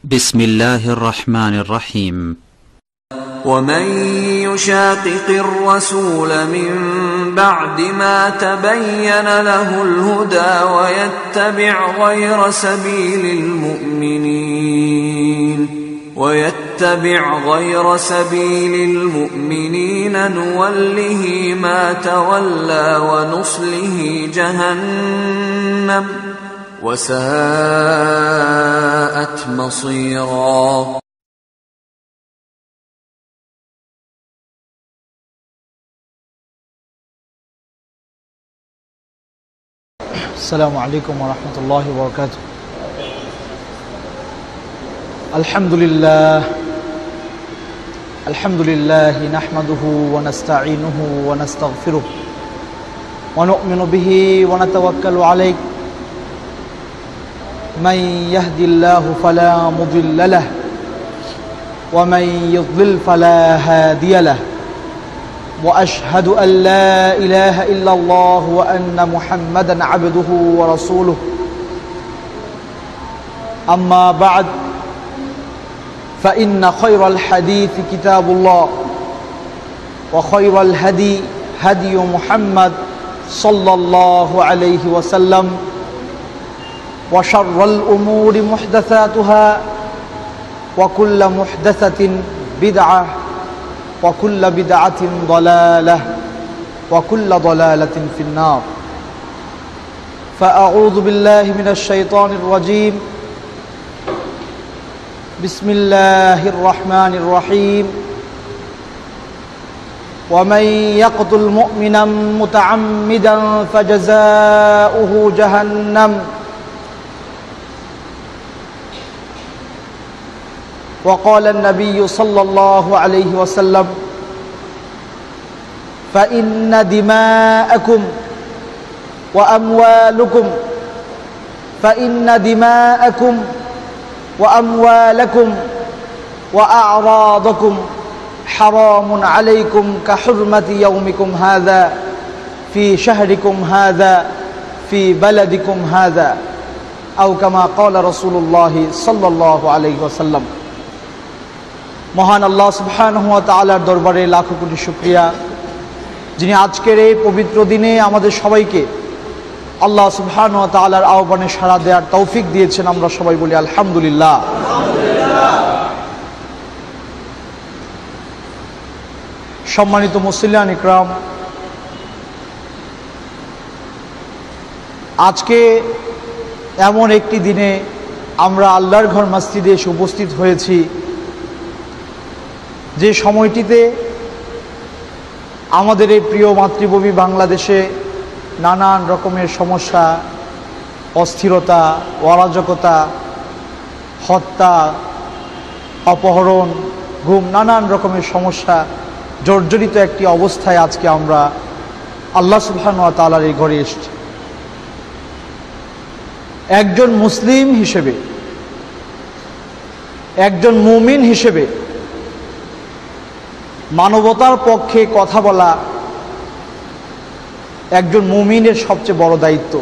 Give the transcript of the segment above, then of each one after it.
بسم الله الرحمن الرحيم. ومن يشاقق الرسول من بعد ما تبين له الهدى ويتبع غير سبيل المؤمنين نوله ما تولى ونصله جهنم وساءت مصيرا. السلام عليكم ورحمة الله وبركاته. الحمد لله نحمده ونستعينه ونستغفره ونؤمن به ونتوكل عليه. من يهد الله فلا مضل له ومن يضلل فلا هادي له. وأشهد أن لا إله إلا الله وأن محمدا عبده ورسوله. أما بعد فإن خير الحديث كتاب الله وخير الهدي هدي محمد صلى الله عليه وسلم وشر الأمور محدثاتها وكل محدثة بدعة وكل بدعة ضلالة وكل ضلالة في النار. فأعوذ بالله من الشيطان الرجيم. بسم الله الرحمن الرحيم. ومن يقتل مؤمنا متعمدا فجزاؤه جهنم وقال النبي صلى الله عليه وسلم فإن دماءكم وأموالكم وأعراضكم حرام عليكم كحرمة يومكم هذا في شهركم هذا في بلدكم هذا أو كما قال رسول الله صلى الله عليه وسلم. মহান আল্লাহ সুবহানাহু ওয়া তাআলার দরবারে লাখো কোটি শুকরিয়া, যিনি আজকের এই পবিত্র দিনে আমাদের সবাইকে আল্লাহ সুবহানাহু ওয়া তাআলার আহ্বানে সাড়া দেওয়ার তৌফিক দিয়েছেন। আমরা সবাই বলি আলহামদুলিল্লাহ। সম্মানিত মুসলিয়ান ইকরাম, আজকে এমন একটি দিনে আমরা আল্লাহর ঘর মসজিদে এসে উপস্থিত হয়েছি, যে সময়টিতে আমাদের এই প্রিয় মাতৃভূমি বাংলাদেশে নানান রকমের সমস্যা, অস্থিরতা, অরাজকতা, হত্যা, অপহরণ, গুম, নানান রকমের সমস্যা জর্জরিত একটি অবস্থায় আজকে আমরা আল্লাহ সুবহানাহু ওয়া তাআলার এই ঘরে এসেছি। একজন মুসলিম হিসেবে, একজন মুমিন হিসেবে মানবতার পক্ষে কথা বলা একজন মুমিনের সবচেয়ে বড় দায়িত্ব।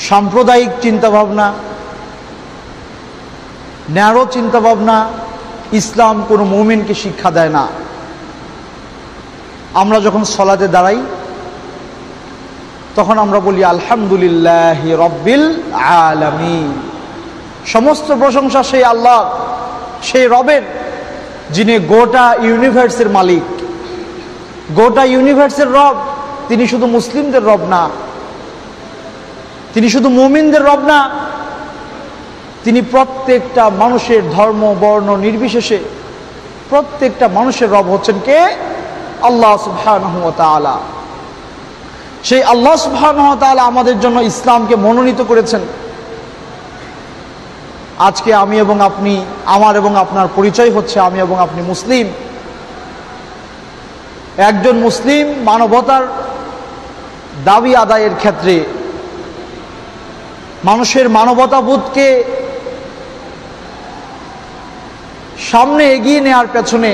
সাম্প্রদায়িক চিন্তাভাবনা, ন্যারো চিন্তাভাবনা ইসলাম কোনো মুমিনকে শিক্ষা দেয় না। আমরা যখন সালাতে দাঁড়াই তখন আমরা বলি আলহামদুলিল্লাহি রাব্বিল আলামিন। সমস্ত প্রশংসা সেই আল্লাহ, সেই রবের, যিনি গোটা ইউনিভার্সের মালিক, গোটা ইউনিভার্সের রব। তিনি শুধু মুসলিমদের রব না, তিনি শুধু মুমিনদের রব না, তিনি প্রত্যেকটা মানুষের ধর্ম বর্ণ নির্বিশেষে প্রত্যেকটা মানুষের রব হচ্ছেন কে? আল্লাহ সুবহানাহু ওয়া তাআলা। সেই আল্লাহ সুবহানাহু ওয়া তাআলা আমাদের জন্য ইসলামকে মনোনীত করেছেন। আজকে আমি এবং আপনি, আমার এবং আপনার পরিচয় হচ্ছে আমি এবং আপনি মুসলিম। একজন মুসলিম মানবতার দাবি আদায়ের ক্ষেত্রে মানুষের মানবতাবোধকে সামনে এগিয়ে নেওয়ার পেছনে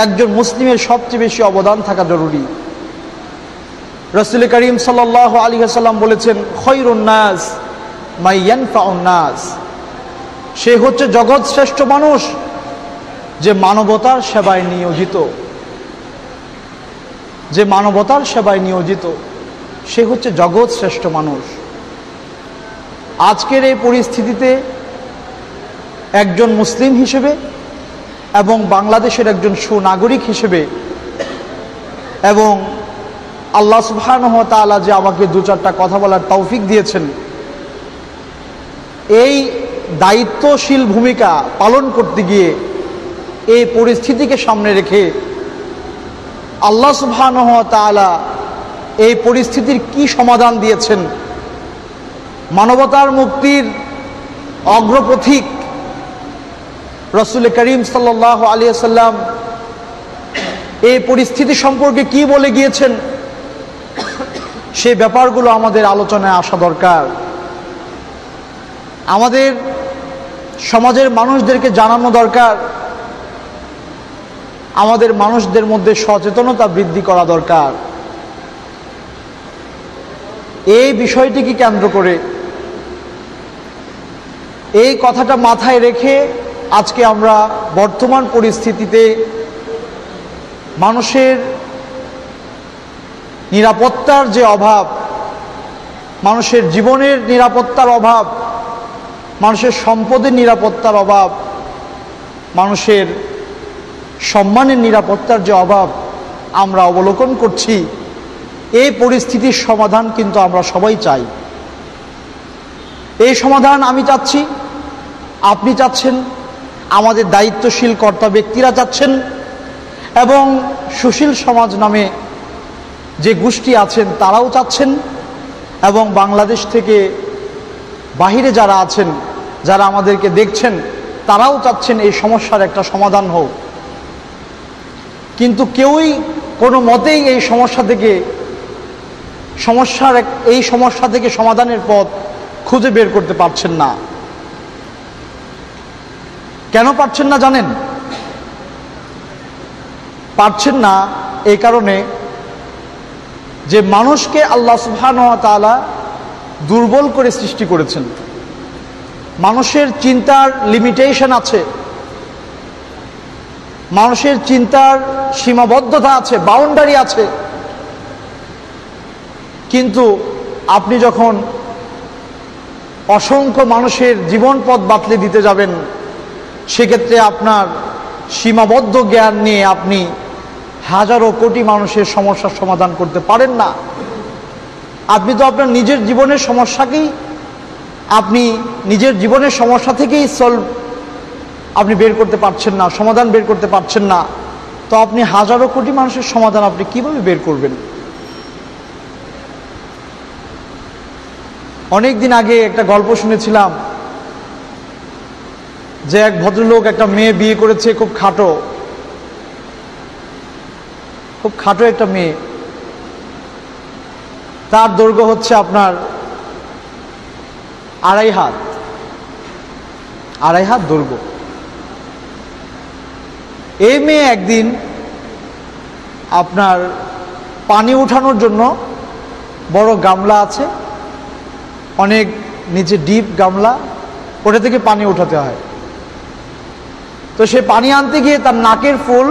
একজন মুসলিমের সবচেয়ে বেশি অবদান থাকা জরুরি। রাসূল করিম সাল্লাল্লাহু আলাইহি ওয়াসাল্লাম বলেছেন, খায়রুন নাস মান ইয়ানফাউন নাস, সে হচ্ছে জগৎ শ্রেষ্ঠ মানুষ যে মানবতার সেবায় নিয়োজিত, যে মানবতার সেবায় নিয়োজিত, সে হচ্ছে জগৎ শ্রেষ্ঠ মানুষ। আজকের এই পরিস্থিতিতে একজন মুসলিম হিসেবে এবং বাংলাদেশের একজন সুনাগরিক হিসেবে, এবং আল্লাহ সুবহানাহু ওয়া তাআলা যে আমাকে দু চারটা কথা বলার তৌফিক দিয়েছেন, এই দায়িত্বশীল ভূমিকা পালন করতে গিয়ে এই পরিস্থিতিকে সামনে রেখে আল্লাহ সুবহানাহু ওয়া তাআলা এই পরিস্থিতির কি সমাধান দিয়েছেন, মানবতার মুক্তির অগ্রপথিক রাসূল করিম সাল্লাল্লাহু আলাইহি ওয়াসাল্লাম এই পরিস্থিতি সম্পর্কে কি বলে গিয়েছেন, সেই ব্যাপারগুলো আমাদের আলোচনায় আসা দরকার। আমাদের সমাজের মানুষদেরকে জানানো দরকার, আমাদের মানুষদের মধ্যে সচেতনতা বৃদ্ধি করা দরকার। এই বিষয়টিকে কেন্দ্র করে, এই কথাটা মাথায় রেখে আজকে আমরা বর্তমান পরিস্থিতিতে মানুষের নিরাপত্তার যে অভাব, মানুষের জীবনের নিরাপত্তার অভাব, মানুষের সম্পদের নিরাপত্তার অভাব, মানুষের সম্মানের নিরাপত্তার যে অভাব আমরা অবলোকন করছি, এই পরিস্থিতির সমাধান কিন্তু আমরা সবাই চাই। এই সমাধান আমি চাচ্ছি, আপনি চাচ্ছেন, আমাদের দায়িত্বশীল কর্তা ব্যক্তিরা চাচ্ছেন, এবং সুশীল সমাজ নামে যে গোষ্ঠী আছেন তারাও চাচ্ছেন, এবং বাংলাদেশ থেকে বাহিরে যারা আছেন, যারা আমাদেরকে দেখছেন, তারাও চাচ্ছেন এই সমস্যার একটা সমাধান হোক। কিন্তু কেউই কোনো মতেই এই সমস্যা থেকে সমাধানের পথ খুঁজে বের করতে পারছেন না। কেন পারছেন না জানেন? পারছেন না এই কারণে যে মানুষকে আল্লাহ সুবহানাহু ওয়া তাআলা দুর্বল করে সৃষ্টি করেছেন। মানুষের চিন্তার লিমিটেশন আছে, মানুষের চিন্তার সীমাবদ্ধতা আছে, বাউন্ডারি আছে। কিন্তু আপনি যখন অসংখ্য মানুষের জীবন পথ বাতলে দিতে যাবেন, সেক্ষেত্রে আপনার সীমাবদ্ধ জ্ঞান নিয়ে আপনি হাজারো কোটি মানুষের সমস্যার সমাধান করতে পারেন না। আপনি তো আপনার নিজের জীবনের সমস্যাকেই, আপনি নিজের জীবনের সমস্যা থেকেই আপনি বের করতে পারছেন না, সমাধান বের করতে পারছেন না, তো আপনি হাজারো কোটি মানুষের সমাধান আপনি কিভাবে বের করবেন? অনেক দিন আগে একটা গল্প শুনেছিলাম যে এক ভদ্রলোক একটা মেয়ে বিয়ে করেছে, খুব খাটো একটা মেয়ে। তার দৈর্ঘ্য হচ্ছে আপনার 2.5 হাত দৈর্ঘ্য। এই মেয়ে একদিন আপনার পানি উঠানোর জন্য বড় গামলা আছে, অনেক নিচে ডিপ গামলা, ওটা থেকে পানি উঠাতে হয়। তো সে পানি আনতে গিয়ে তার নাকের ফুল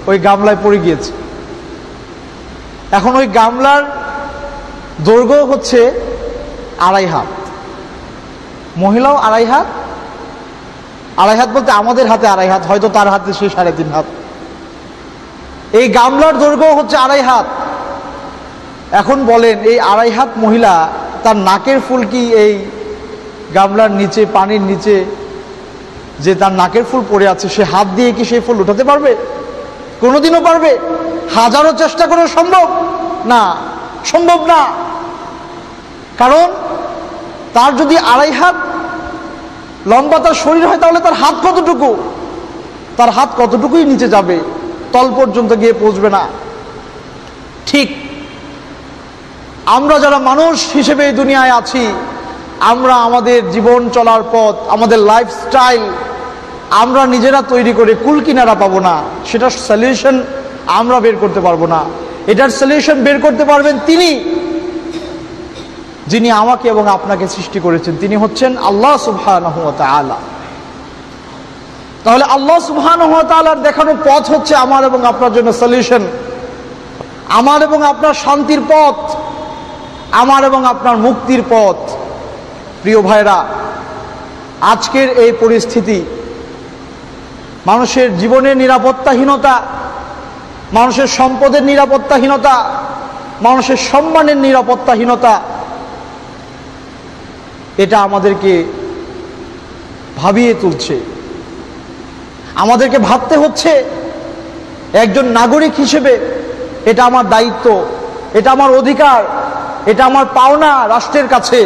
ওই গামলায় পড়ে গিয়েছে। এখন ওই গামলার দৈর্ঘ্য হচ্ছে 2.5 হাত, মহিলাও 2.5 হাত। 2.5 হাত বলতে আমাদের হাতে 2.5 হাত, হয়তো তার হাতে সে 3.5 হাত। এই গামলার দৈর্ঘ্য হচ্ছে 2.5 হাত। এখন বলেন, এই 2.5 হাত মহিলা তার নাকের ফুল কি এই গামলার নিচে, পানির নিচে যে তার নাকের ফুল পড়ে আছে, সে হাত দিয়ে কি সেই ফুল উঠাতে পারবে? কোনোদিনও পারবে? হাজারো চেষ্টা করে সম্ভব না, সম্ভব না। কারণ তার যদি 2.5 হাত লম্বা তার শরীর হয়, তাহলে তার হাত কতটুকু? তার হাত কতটুকুই নিচে যাবে, তল পর্যন্ত গিয়ে পৌঁছবে না। ঠিক আমরা যারা মানুষ হিসেবে এই দুনিয়ায় আছি, আমরা আমাদের জীবন চলার পথ, আমাদের লাইফস্টাইল আমরা নিজেরা তৈরি করে কুল কিনারা পাবো না, সেটার সলিউশন আমরা বের করতে পারবো না। এটার সলিউশন বের করতে পারবেন তিনি, যিনি আমাকে এবং আপনাকে সৃষ্টি করেছেন, তিনি হচ্ছেন আল্লাহ সুবহানাহু ওয়া তাআলা। তাহলে আল্লাহ সুবহানাহু ওয়া তাআলার দেখানো পথ হচ্ছে আমার এবং আপনার জন্য সলিউশন, আমার এবং আপনার শান্তির পথ, আমার এবং আপনার মুক্তির পথ। প্রিয় ভাইরা, আজকের এই পরিস্থিতি, মানুষের জীবনের নিরাপত্তাহীনতা, মানুষের সম্পদের নিরাপত্তাহীনতা, মানুষের সম্মানের নিরাপত্তাহীনতা, এটা আমাদেরকে ভাবিয়ে তুলছে। আমাদেরকে ভাবতে হচ্ছে একজন নাগরিক হিসেবে এটা আমার দায়িত্ব, এটা আমার অধিকার, এটা আমার পাওনা রাষ্ট্রের কাছে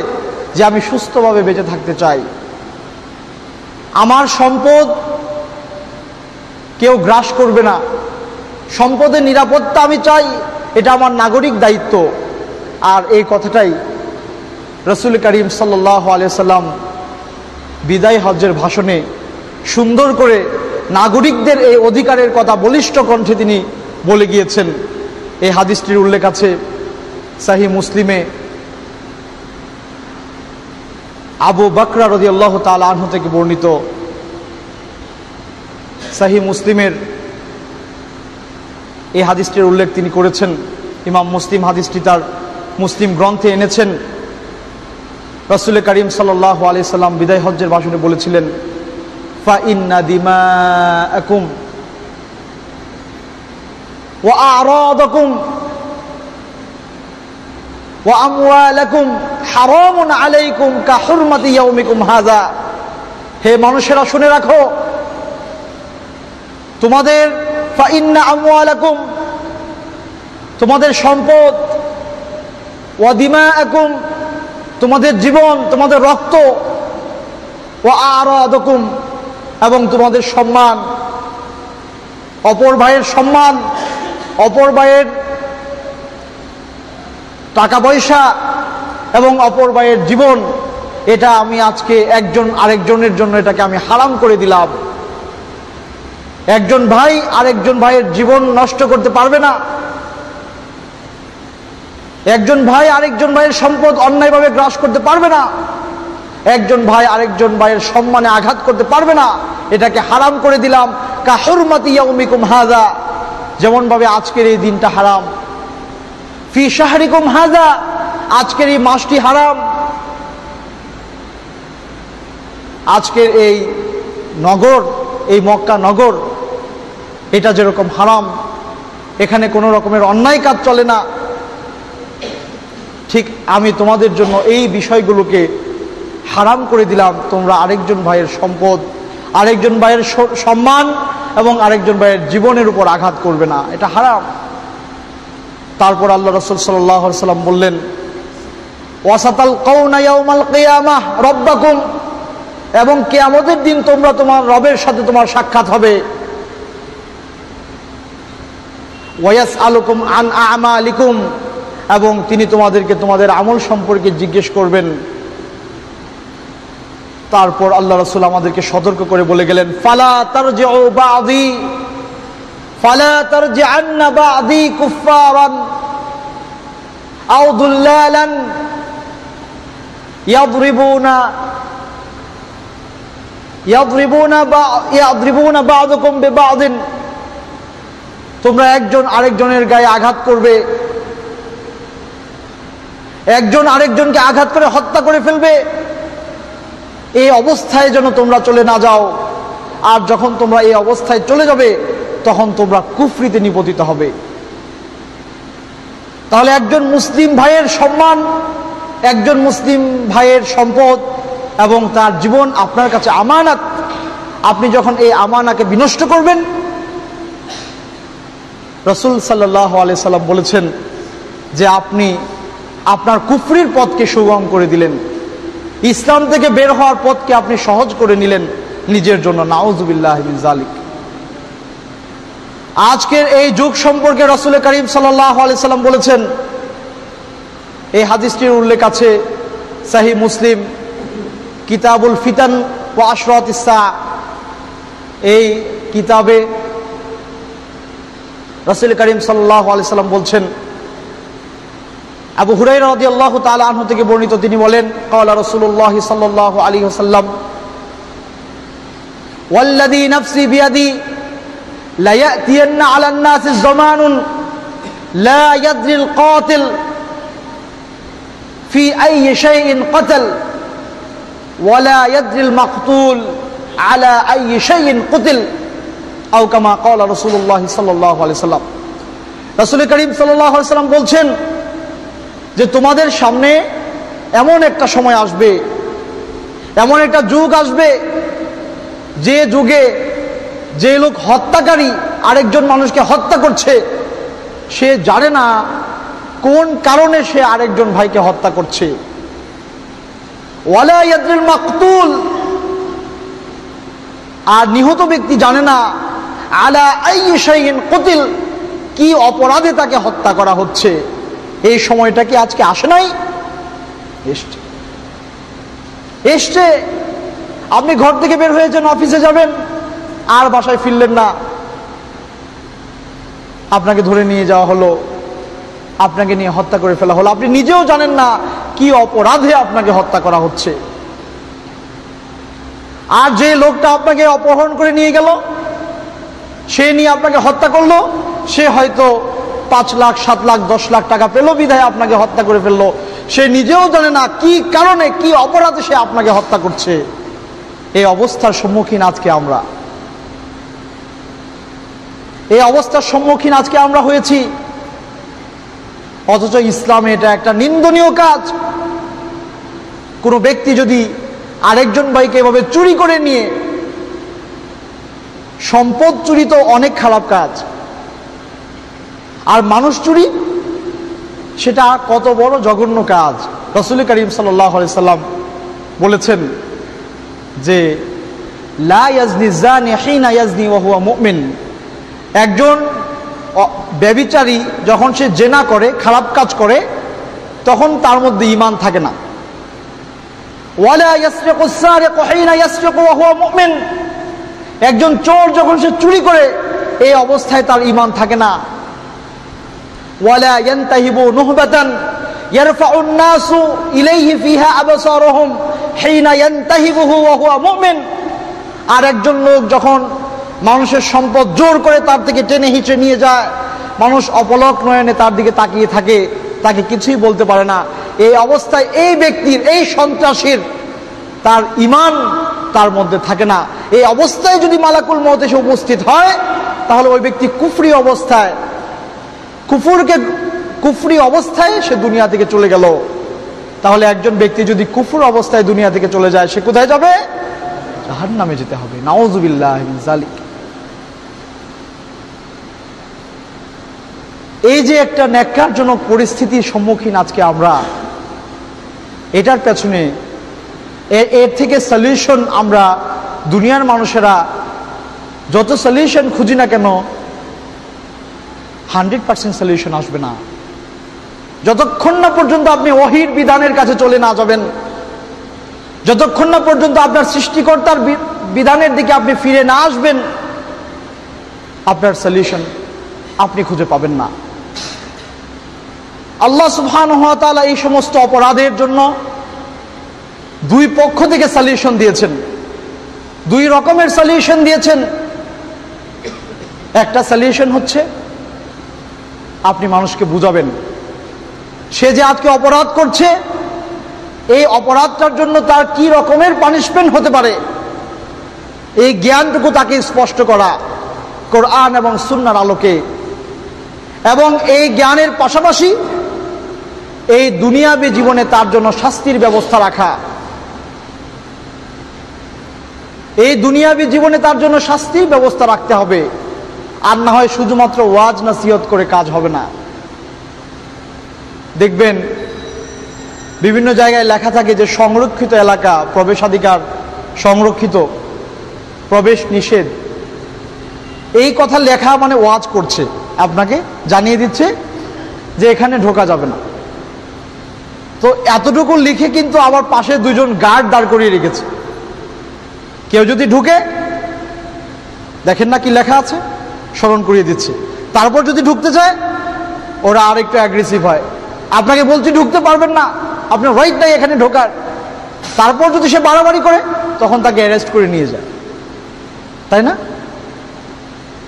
যে আমি সুস্থভাবে বেঁচে থাকতে চাই। আমার সম্পদ কেউ গ্রাস করবে না, সম্পদের নিরাপত্তা আমি চাই, এটা আমার নাগরিক দায়িত্ব। আর এই কথাটাই রাসূল করিম সাল্লাল্লাহু আলাইহি সাল্লাম বিদায় হজ্জের ভাষণে সুন্দর করে নাগরিকদের এই অধিকারের কথা বলিষ্ঠ কণ্ঠে তিনি বলে গিয়েছেন। এই হাদিসটির উল্লেখ আছে সহিহ মুসলিমে, আবু বকর রাদিয়াল্লাহু তাআলা আনহু থেকে বর্ণিত। সহিহ মুসলিমের এই হাদিসটির উল্লেখ তিনি করেছেন। ইমাম মুসলিম হাদিসটি তার মুসলিম গ্রন্থে এনেছেন। রাসূল করিম সাল্লাল্লাহু আলাইহি সাল্লাম বিদায় হজ্জের ভাষণে বলেছিলেন, ফা ইন্না দিমাআকুম ওয়া আরাদাকুম ওয়া আমওয়ালাকুম হারামুন আলাইকুম কা হুরমাতি ইয়াউমিকুম হাযা। হে মানুষেরা, শুনে রাখো, তোমাদের ফা ইন্না আমওয়ালাকুম, তোমাদের সম্পদ, ওয়া দিমাআকুম, তোমাদের জীবন, তোমাদের রক্ত, ওয়া আরাদাকুম, এবং তোমাদের সম্মান, অপর ভাইয়ের সম্মান, অপর ভাইয়ের টাকা পয়সা এবং অপর ভাইয়ের জীবন, এটা আমি আজকে একজন আরেকজনের জন্য এটাকে আমি হারাম করে দিলাম। একজন ভাই আরেকজন ভাইয়ের জীবন নষ্ট করতে পারবে না, একজন ভাই আরেকজন ভাইয়ের সম্পদ অন্যায়ভাবে গ্রাস করতে পারবে না, একজন ভাই আরেকজন ভাইয়ের সম্মানে আঘাত করতে পারবে না, এটাকে হারাম করে দিলাম। কা হুরমাতি ইয়াউমিকুম হাযা, যেমন ভাবে আজকের এই দিনটা হারাম। ফি শাহরিকুম হাযা, আজকের এই মাসটি হারাম। আজকের এই নগর, এই মক্কা নগর, এটা যেরকম হারাম, এখানে কোনো রকমের অন্যায় কাজ চলে না, ঠিক আমি তোমাদের জন্য এই বিষয়গুলোকে হারাম করে দিলাম। তোমরা আরেকজন ভাইয়ের সম্পদ, আরেকজন ভাইয়ের সম্মান এবং আরেকজন ভাইয়ের জীবনের উপর আঘাত করবে না, এটা হারাম। তারপর আল্লাহ রাসূল সাল্লাল্লাহু আলাইহি সাল্লাম বললেন, ওয়াসাতালকাউনা ইয়াউমাল কিয়ামাহ রাব্বাকুম, এবং কিয়ামতের দিন তোমরা তোমার রবের সাথে তোমার সাক্ষাৎ হবে। ওয়ায়াসআলুকুম আন আমালিকুম, এবং তিনি তোমাদেরকে তোমাদের আমল সম্পর্কে জিজ্ঞেস করবেন। তারপর আল্লাহ রাসূল আমাদেরকে সতর্ক করে বলে গেলেন, ফালা তারজিউ বা'দি, ফালা তারজিআন্না বা'দি কুফফারান আও দুল্লালান ইয়াদরিবুনা বা'দুকুম বিবা'দিন, তোমরা একজন আরেকজনের গায়ে আঘাত করবে, একজন আরেকজনকে আঘাত করে হত্যা করে ফেলবে। এই অবস্থায় যেন তোমরা চলে না যাও। আর যখন তোমরা এই অবস্থায় চলে যাবে, তখন তোমরা কুফরিতে নিপতিত হবে। তাহলে একজন মুসলিম ভাইয়ের সম্মান, একজন মুসলিম ভাইয়ের সম্পদ এবং তার জীবন আপনার কাছে আমানত। আপনি যখন এই আমানাকে বিনষ্ট করবেন, রাসূল সাল্লাল্লাহু আলাইহি সাল্লাম বলেছেন যে আপনি আপনার কুফরির পথকে সুগম করে দিলেন, ইসলাম থেকে বের হওয়ার পথকে আপনি সহজ করে নিলেন নিজের জন্য। নাউযুবিল্লাহি মিন যালিক। আজকের এই যুগ সম্পর্কে রাসূল করিম সাল্লাল্লাহু আলাইহি সাল্লাম বলেছেন, এই হাদিসটির উল্লেখ আছে সহিহ মুসলিম কিতাবুল ফিতান ওয়া আশরাতিস সাআ, এই কিতাবে রাসূল করিম সাল্লাল্লাহু আলাইহি সাল্লাম বলছেন, আবু হুরায়রা রাদিয়াল্লাহু তাআলা আনহু থেকে বর্ণিত, তিনি বলেন, ক্বালা রাসূলুল্লাহ সাল্লাল্লাহু আলাইহি ওয়াসাল্লাম, ওয়াল্লাযী নাফসি বিয়াদি লা ইয়াতিয়ান্না আলান নাসি যামানুন লা ইয়াদরিল কাতিল ফি আইয়ি শাইইন কাতাল ওয়া লা ইয়াদরিল মাকতুল আলা আইয়ি শাইইন কুতিল, আও কামা ক্বালা রাসূলুল্লাহ সাল্লাল্লাহু আলাইহি ওয়াসাল্লাম। রাসূল করিম সাল্লাল্লাহু আলাইহি ওয়াসাল্লাম বলছেন যে তোমাদের সামনে এমন একটা সময় আসবে, এমন একটা যুগ আসবে, যে যুগে যে লোক হত্যাকারী আরেকজন মানুষকে হত্যা করছে, সে জানে না কোন কারণে সে আরেকজন ভাইকে হত্যা করছে। ওয়ালা ইয়াদরিল মাকতুল, আর নিহত ব্যক্তি জানে না আলা আইয়ি শাইইন কুতিল, কি অপরাধে তাকে হত্যা করা হচ্ছে। এই সময়টা কি আজকে আসে নাই? এসছে। আপনি ঘর থেকে বের হয়েছেন, অফিসে যাবেন, আর বাসায় ফিরলেন না, আপনাকে ধরে নিয়ে যাওয়া হলো, আপনাকে নিয়ে হত্যা করে ফেলা হলো। আপনি নিজেও জানেন না কি অপরাধে আপনাকে হত্যা করা হচ্ছে। আর যে লোকটা আপনাকে অপহরণ করে নিয়ে গেল, সে নিয়ে আপনাকে হত্যা করলো, সে হয়তো 5 লাখ 7 লাখ 10 লাখ টাকা পেল বিধায় আপনাকে হত্যা করে ফেললো। সে নিজেও জানে না কি কারণে, কি অপরাধে সে আপনাকে হত্যা করছে। এই অবস্থার সম্মুখীন আজকে আমরা, এই অবস্থার সম্মুখীন আজকে আমরা হয়েছি। অথচ ইসলামে এটা একটা নিন্দনীয় কাজ। কোনো ব্যক্তি যদি আরেকজন ভাইকে এভাবে চুরি করে নিয়ে, সম্পদ চুরি তো অনেক খারাপ কাজ, আর মানুষ চুরি সেটা কত বড় জঘন্য কাজ। রাসূল করিম সাল্লাল্লাহু আলাইহি সাল্লাম বলেছেন যে লা ইয়াজনি যানি হিনা ইয়াজনি ওয়া হুয়া মুমিন, একজন ব্যভিচারী যখন সে জেনা করে, খারাপ কাজ করে, তখন তার মধ্যে ঈমান থাকে না। ওয়ালা ইয়াসরিকু সারিকু হিনা ইয়াসরিকু ওয়া হুয়া মুমিন, একজন চোর যখন সে চুরি করে, এই অবস্থায় তার ঈমান থাকে না। ওয়ালা ইয়ানতাহিবু নুহবাতান ইয়ারফাউন নাসু ইলাইহি ফিহা আবসারুহুম হিনা ইয়ানতাহিবুহু ওয়া হুয়া মুমিন, আর একজন লোক যখন মানুষের সম্পদ জোর করে তার থেকে টেনে হিঁচড়ে নিয়ে যায়, মানুষ অপলক নয়নে তার দিকে তাকিয়ে থাকে, তাকে কিছুই বলতে পারে না। এই অবস্থায় এই ব্যক্তির, এই সন্ত্রাসীর, তার ঈমান তার মধ্যে থাকে না। এই অবস্থায় যদি মালাকুল মউত এসে উপস্থিত হয়, তাহলে ওই ব্যক্তি কুফরি অবস্থায়, কুফরি অবস্থায় সে দুনিয়া থেকে চলে গেল। তাহলে একজন ব্যক্তি যদি কুফর অবস্থায় দুনিয়া থেকে চলে যায়, সে কোথায় যাবে? জাহান্নামে যেতে হবে। নাউযুবিল্লাহি মিন যালিক। এই যে একটা ন্যাক্কারজনক পরিস্থিতির সম্মুখীন আজকে আমরা, এটার পেছনে এর থেকে সলিউশন আমরা দুনিয়ার মানুষেরা যত সলিউশন খুঁজি না কেন, 100% সলিউশন আসবে না। যতক্ষণ না পর্যন্ত আপনি ওহীর বিধানের কাছে চলে না যাবেন, যতক্ষণ না পর্যন্ত আপনার সৃষ্টিকর্তার বিধানের দিকে আপনি ফিরে না আসবেন, আপনার সলিউশন আপনি খুঁজে পাবেন না। আল্লাহ সুবহানাহু ওয়া তাআলা এই সমস্ত অপরাধের জন্য দুই পক্ষ থেকে সলিউশন দিয়েছেন, দুই রকমের সলিউশন দিয়েছেন। একটা সলিউশন হচ্ছে আপনি মানুষকে বুঝাবেন, সে যে আজকে অপরাধ করছে, এই অপরাধটার জন্য তার কি রকমের পানিশমেন্ট হতে পারে, এই জ্ঞানটুকু তাকে স্পষ্ট করা কোরআন এবং সুন্নাহর আলোকে। এবং এই জ্ঞানের পাশাপাশি এই দুনিয়াবী জীবনে তার জন্য শাস্তির ব্যবস্থা রাখা। এই দুনিয়াবী জীবনে তার জন্য শাস্তির ব্যবস্থা রাখতে হবে, আর না হয় শুধুমাত্র ওয়াজ নসিহত করে কাজ হবে না। দেখবেন বিভিন্ন জায়গায় লেখা থাকে যে সংরক্ষিত এলাকা, প্রবেশাধিকার সংরক্ষিত, প্রবেশ নিষেধ। এই কথা লেখা মানে ওয়াজ করছে, আপনাকে জানিয়ে দিচ্ছে যে এখানে ঢোকা যাবে না। তো এতটুকু লিখে কিন্তু আবার পাশে দুজন গার্ড দাঁড় করিয়ে রেখেছে। কেউ যদি ঢুকে, দেখেন না কি লেখা আছে, স্মরণ করিয়ে দিচ্ছে। তারপর যদি ঢুকতে চায়, ওরা আরেকটু অ্যাগ্রেসিভ হয়, আপনাকে বলছি ঢুকতে পারবেন না, আপনার রাইট নাই এখানে ঢোকার। তারপর যদি সে বাড়াবাড়ি করে তখন তাকে অ্যারেস্ট করে নিয়ে যায়, তাই না?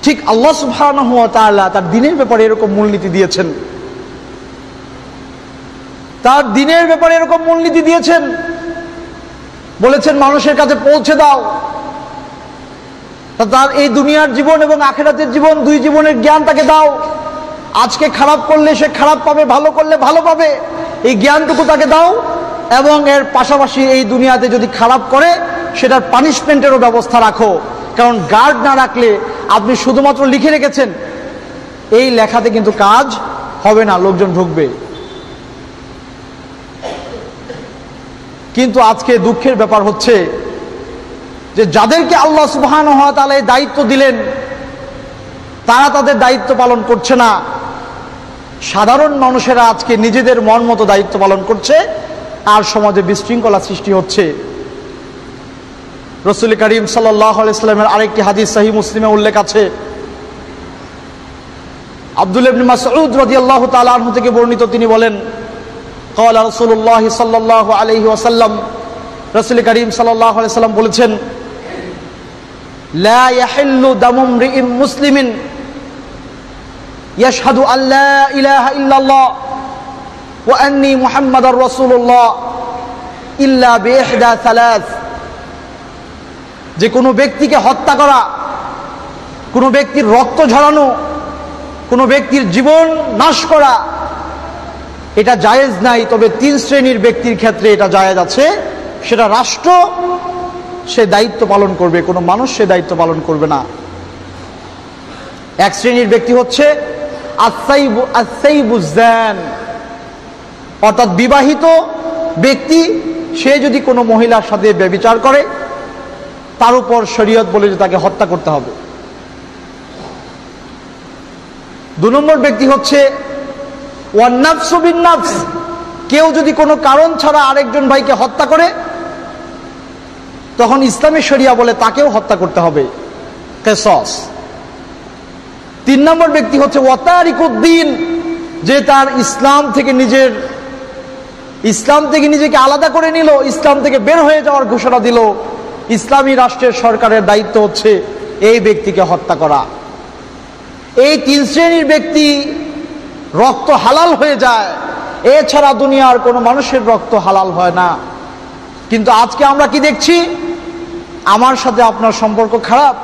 ঠিক আল্লাহ সুবহানাহু ওয়া তাআলা তার দ্বীনের ব্যাপারে এরকম মূলনীতি দিয়েছেন, তার দ্বীনের ব্যাপারে এরকম মূলনীতি দিয়েছেন। বলেছেন মানুষের কাছে পৌঁছে দাও, তার এই দুনিয়ার জীবন এবং আখিরাতের জীবন, দুই জীবনের জ্ঞান তাকে দাও। আজকে খারাপ করলে সে খারাপ পাবে, ভালো করলে ভালো পাবে, এই জ্ঞানটুকু তাকে দাও। এবং এর পাশাপাশি এই দুনিয়াতে যদি খারাপ করে সেটার পানিশমেন্টেরও ব্যবস্থা রাখো। কারণ গার্ড না রাখলে আপনি শুধুমাত্র লিখে রেখেছেন, এই লেখাতে কিন্তু কাজ হবে না, লোকজন ঢুকবে। কিন্তু আজকে দুঃখের ব্যাপার হচ্ছে যে যাদেরকে আল্লাহ সুবহানাহু ওয়া তাআলা এই দায়িত্ব দিলেন তারা তাদের দায়িত্ব পালন করছে না। সাধারণ মানুষেরা আজকে নিজেদের মন মতো দায়িত্ব পালন করছে, আর সমাজে বিশৃঙ্খলা সৃষ্টি হচ্ছে। রাসূল করিম সাল্লাল্লাহু আলাইহি ওয়াসাল্লামের আরেকটি হাদিস সহিহ মুসলিমে উল্লেখ আছে, আব্দুল্লাহ ইবনে মাসউদ রাদিয়াল্লাহু তাআলা আনহু থেকে বর্ণিত, তিনি বলেন ক্বালা রাসূলুল্লাহ সাল্লাল্লাহু আলাইহি ওয়াসাল্লাম, রাসূল করিম সাল্লাল্লাহু আলাইহি ওয়াসাল্লাম বলেছেন, লা ইয়াহিল্লু দামু ইমরিইন মুসলিমিন ইয়াশহাদু আল্লা ইলাহা ইল্লাল্লাহ ওয়া আন্নী মুহাম্মাদার রাসূলুল্লাহ ইল্লা বিইহদা সালাস। যে কোনো ব্যক্তিকে হত্যা করা, কোনো ব্যক্তির রক্ত ঝরানো, কোনো ব্যক্তির জীবন নাশ করা, এটা জায়েজ নাই। তবে তিন শ্রেণীর ব্যক্তির ক্ষেত্রে এটা জায়েজ আছে। সেটা রাষ্ট্র সে দায়িত্ব পালন করবে, কোনো মানুষ সে দায়িত্ব পালন করবে না। এক শ্রেণীর ব্যক্তি হচ্ছে আস-সাইবুজ্জান, অর্থাৎ বিবাহিত ব্যক্তি, সে যদি কোনো মহিলার সাথে ব্যভিচার করে তার উপর শরীয়ত বলে যে তাকে হত্যা করতে হবে। দুই নম্বর ব্যক্তি হচ্ছে ওয়ান-নাফসু বিন-নাফস, কেউ যদি কোনো কারণ ছাড়া আরেকজন ভাইকে হত্যা করে তখন ইসলামী শরিয়া বলে তাকেও হত্যা করতে হবে, কিসাস। তিন নম্বর ব্যক্তি হচ্ছে ওয়াতারিকুদ্দিন, যে তার ইসলাম থেকে নিজেকে আলাদা করে নিল, ইসলাম থেকে বের হয়ে যাওয়ার ঘোষণা দিল। ইসলামী রাষ্ট্রের সরকারের দায়িত্ব হচ্ছে এই ব্যক্তিকে হত্যা করা। এই তিন শ্রেণীর ব্যক্তি রক্ত হালাল হয়ে যায়, এছাড়া দুনিয়ার কোনো মানুষের রক্ত হালাল হয় না। কিন্তু আজকে আমরা কি দেখছি? আমার সাথে আপনার সম্পর্ক খারাপ,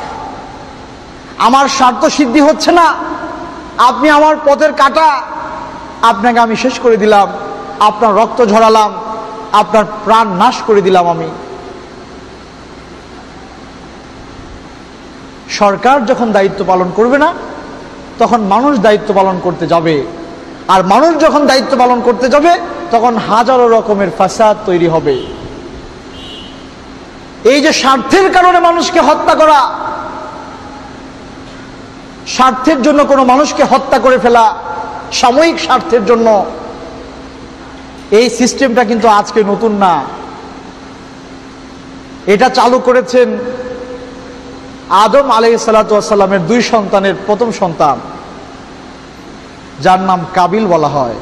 আমার স্বার্থ সিদ্ধি হচ্ছে না, আপনি আমার পথের কাঁটা, আপনাকে আমি শেষ করে দিলাম, আপনার রক্ত ঝরালাম, আপনার প্রাণ নাশ করে দিলাম আমি। সরকার যখন দায়িত্ব পালন করবে না তখন মানুষ দায়িত্ব পালন করতে যাবে, আর মানুষ যখন দায়িত্ব পালন করতে যাবে তখন হাজারো রকমের ফাসাদ তৈরি হবে। এই যে স্বার্থের কারণে মানুষকে হত্যা করা, স্বার্থের জন্য কোনো মানুষকে হত্যা করে ফেলা, সাময়িক স্বার্থের জন্য, এই সিস্টেমটা কিন্তু আজকে নতুন না। এটা চালু করেছেন আদম আলাইহিস সালাতু ওয়াস সালামের দুই সন্তানের প্রথম সন্তান, যার নাম কাবিল বলা হয়।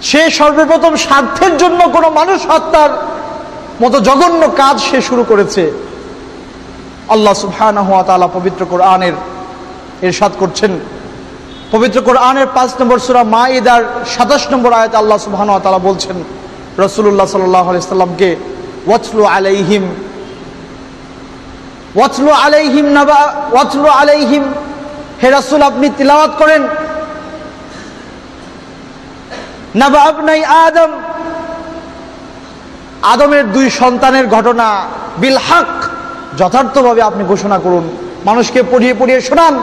সে সর্বপ্রথম স্বার্থের জন্য কোনো মানুষ হত্যার মতো জঘন্য কাজ সে শুরু করেছে। আল্লাহ সুবহানাহু ওয়া তাআলা পবিত্র কোরআনের ইরশাদ করছেন, পবিত্র কোরআনের 5 নম্বর সূরা মাইদার 27 নম্বর আয়াতে আল্লাহ সুবহানাহু ওয়া তাআলা বলছেন রাসূলুল্লাহ সাল্লাল্লাহু আলাইহি সাল্লামকে, ওয়াতলু আলাইহিম, হে রাসূল আপনি তিলাওয়াত করেন, নাবা ইবনাই আদম, আদমের দুই সন্তানের ঘটনা, বিল হক, যথার্থভাবে আপনি ঘোষণা করুন, মানুষকে পড়িয়ে পড়িয়ে শোনান,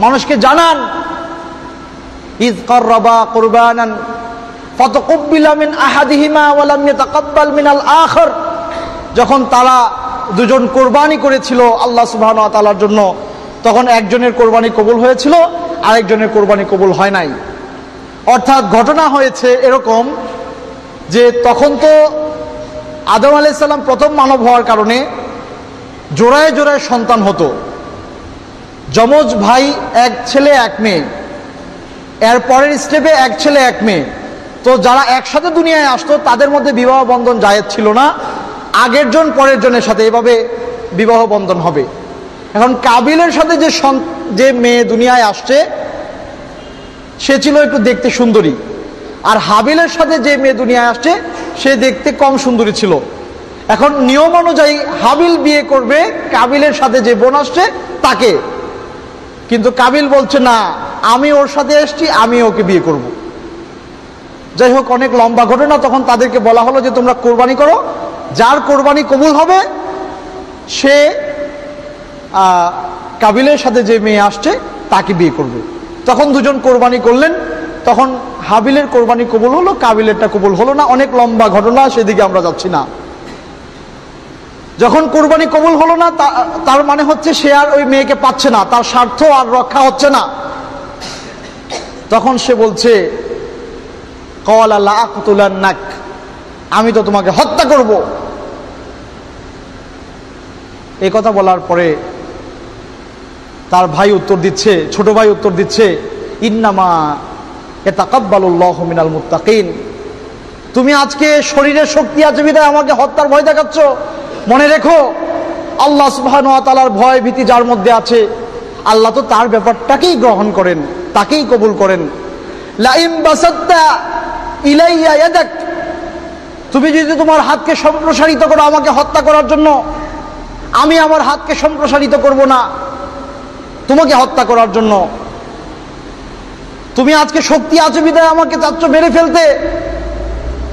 মানুষকে জানান। ইয কাররাবা কুরবানান ফাতাকাব্বালা মিন আহাদিহিমা ওয়া লাম ইয়াতাকাব্বাল মিনাল আখার, যখন তারা দুজন কোরবানি করেছিল আল্লাহ সুবহানাহু ওয়া তাআলার জন্য, তখন একজনের কোরবানি কবুল হয়েছিল, আরেকজনের কোরবানি কবুল হয় নাই। অর্থাৎ ঘটনা হয়েছে এরকম যে তখন তো আদম আলাইহিস সালাম প্রথম মানব হওয়ার কারণে জোড়ায় জোড়ায় সন্তান হতো, যমজ ভাই, এক ছেলে এক মেয়ে। এর পরের স্টেপে এক ছেলে এক মেয়ে। তো যারা একসাথে দুনিয়ায় আসতো তাদের মধ্যে বিবাহ বন্ধন জায়েজ ছিল না, আগের জন পরের জনের সাথে এভাবে বিবাহ বন্ধন হবে। এখন কাবিলের সাথে যে মেয়ে দুনিয়ায় আসছে সে ছিল একটু দেখতে সুন্দরী, আর হাবিলের সাথে যে মেয়ে দুনিয়ায় আসছে সে দেখতে কম সুন্দরী ছিল। এখন নিয়ম অনুযায়ী হাবিল বিয়ে করবে কাবিলের সাথে যে বোন আসছে তাকে, কিন্তু কাবিল বলছে না, আমি ওর সাথে এসছি, আমি ওকে বিয়ে করব। যাই হোক, অনেক লম্বা ঘটনা। তখন তাদেরকে বলা হলো যে তোমরা কোরবানি করো, যার কোরবানি কবুল হবে সে কাবিলের সাথে যে মেয়ে আসছে তাকে বিয়ে করবে। তখন দুজন কোরবানি করলেন, তখন হাবিলের কোরবানি কবুল হলো, কাবিলেরটা কবুল হলো না। অনেক লম্বা ঘটনা, সেদিকে আমরা যাচ্ছি না। যখন কোরবানি কবুল হলো না, তার মানে হচ্ছে সে আর ওই মেয়েকে পাচ্ছে না, তার স্বার্থ আর রক্ষা হচ্ছে না। তখন সে বলছে, ক্বালা লা আকতুলান্নাক, আমি তো তোমাকে হত্যা করব। এই কথা বলার পরে তার ভাই উত্তর দিচ্ছে, ছোট ভাই উত্তর দিচ্ছে, ইন্নামা ইয়াতাকাব্বালুল্লাহু মিনাল মুত্তাকিন, তুমি আজকে শরীরের শক্তি আছে বিধায় আমাকে হত্যার ভয় দেখাচ্ছ। মনে রেখো, আল্লাহ সুবহানাহু ওয়া তাআলার ভয় ভীতি যার মধ্যে আছে, আল্লাহ তো তার ব্যাপারটাকেই গ্রহণ করেন, তাকেই কবুল করেন। লা ইন বাসাত্তা ইলাইয়া ইয়াদাক, তুমি যদি তোমার হাতকে সম্প্রসারিত করো আমাকে হত্যা করার জন্য, আমি আমার হাতকে সম্প্রসারিত করব না তোমাকে হত্যা করার জন্য। তুমি আজকে শক্তি আছে বিধায় আমাকে চাচ্ছ মেরে ফেলতে,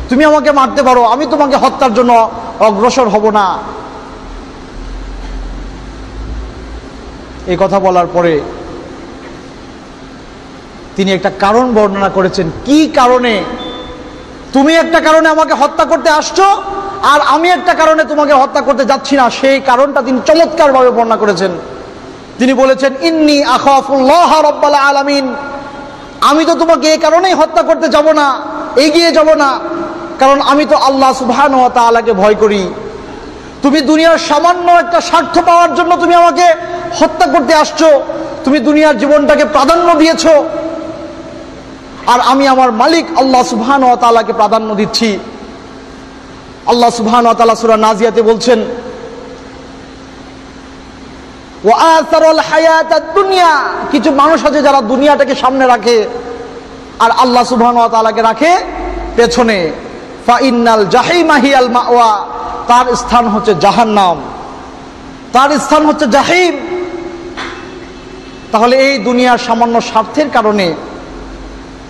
তুমি আমাকে মারতে পারো, আমি তোমাকে হত্যার জন্য অগ্রসর হব না। এই কথা বলার পরে তিনি একটা কারণ বর্ণনা করেছেন। কি কারণে? তুমি একটা কারণে আমাকে হত্যা করতে আসছো, আর আমি একটা কারণে তোমাকে হত্যা করতে যাচ্ছি না, সেই কারণটা তিনি চমৎকারভাবে বর্ণনা করেছেন। তিনি বলেছেন, ইন্নী আখাফুল্লাহ রাব্বাল আলামিন, আমি তো তোমাকে এই কারণেই হত্যা করতে যাব না, এগিয়ে যাব না, কারণ আমি তো আল্লাহ সুবহানাহু ওয়া তাআলাকে ভয় করি। তুমি দুনিয়ার সামান্য একটা স্বার্থ পাওয়ার জন্য তুমি আমাকে হত্যা করতে আসছো, তুমি দুনিয়ার জীবনটাকে প্রাধান্য দিয়েছো, আর আমি আমার মালিক আল্লাহ সুবহানাহু ওয়া তাআলাকে প্রাধান্য দিচ্ছি। আল্লাহ সুবহানাহু ওয়া তাআলা সূরা নাজিয়াতে বলছেন, ওয়া আসারাল হায়াতাদ দুনিয়া, কিছু মানুষ আছে যারা দুনিয়াটাকে সামনে রাখে আর আল্লাহ সুবহানাহু ওয়া তাআলাকে রাখে পেছনে। ফা ইন্নাল জাহিমা হিয়াল মাওয়া, তার স্থান হচ্ছে জাহান্নাম, তার স্থান হচ্ছে জাহিম। তাহলে এই দুনিয়ার সামান্য স্বার্থের কারণে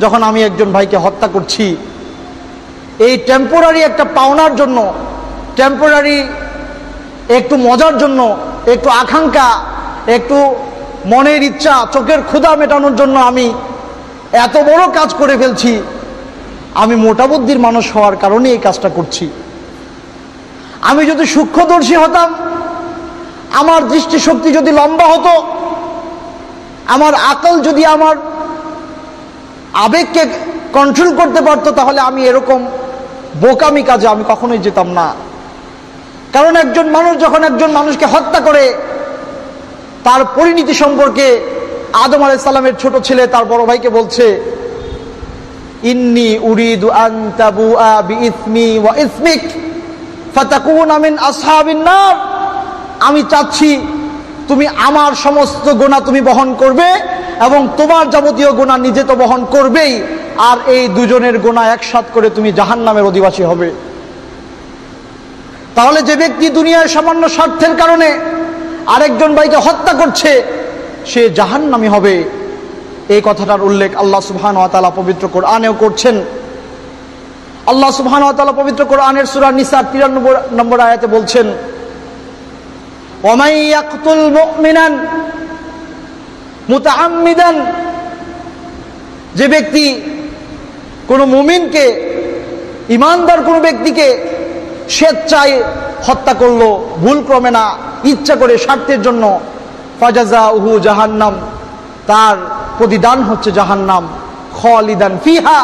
যখন আমি একজন ভাইকে হত্যা করছি, এই টেম্পোরারি একটা পাওনার জন্য, টেম্পোরারি একটু মজার জন্য, একটু আকাঙ্ক্ষা, একটু মনের ইচ্ছা, চোখের ক্ষুধা মেটানোর জন্য আমি এত বড় কাজ করে ফেলছি, আমি মোটা বুদ্ধির মানুষ হওয়ার কারণে এই কাজটা করছি। আমি যদি সূক্ষ্মদর্শী হতাম, আমার দৃষ্টিশক্তি যদি লম্বা হতো, আমার আকল যদি আমার আবেগকে কন্ট্রোল করতে পারতো, তাহলে আমি এরকম বোকামি কাজে আমি কখনোই যেতাম না। কারণ একজন মানুষ যখন একজন মানুষকে হত্যা করে, তার পরিণতি সম্পর্কে আদম আলাইহিস সালামের ছোট ছেলে তার বড় ভাইকে বলছে, ইন্নী উরিদু আন তাবুআ বিইসমি ওয়া ইসমিক ফাতাকুনা মিন আসহাবিন নার, আমি চাচ্ছি তুমি আমার সমস্ত গুনাহ তুমি বহন করবে এবং তোমার যাবতীয় গুনাহ নিজে তো বহন করবেই, আর এই দুজনের গুনাহ একসাথ করে তুমি জাহান্নামের অধিবাসী হবে। তাহলে যে ব্যক্তি দুনিয়ার সামান্য স্বার্থের কারণে আরেকজন ভাইকে হত্যা করছে, সে জাহান্নামী হবে। এই কথাটার উল্লেখ আল্লাহ সুবহানাহু ওয়া তাআলা পবিত্র কোরআনেও করছেন। আল্লাহ সুবহানাহু ওয়া তাআলা পবিত্র কোরআনের সূরা নিসার 93 নম্বর আয়াতে বলছেন, ওয়া মান ইয়াকতুল মুমিনান মুতাআম্মিদান, যে ব্যক্তি কোন মুমিনকে, ইমানদার কোন ব্যক্তিকে স্বেচ্ছায় হত্যা করলো, ভুল ক্রমে না, ইচ্ছা করে, স্বার্থের জন্য, ফাজাজাউহু জাহান্নাম, তার প্রতিদান হচ্ছে জাহান্নাম, খালিদান ফিহা,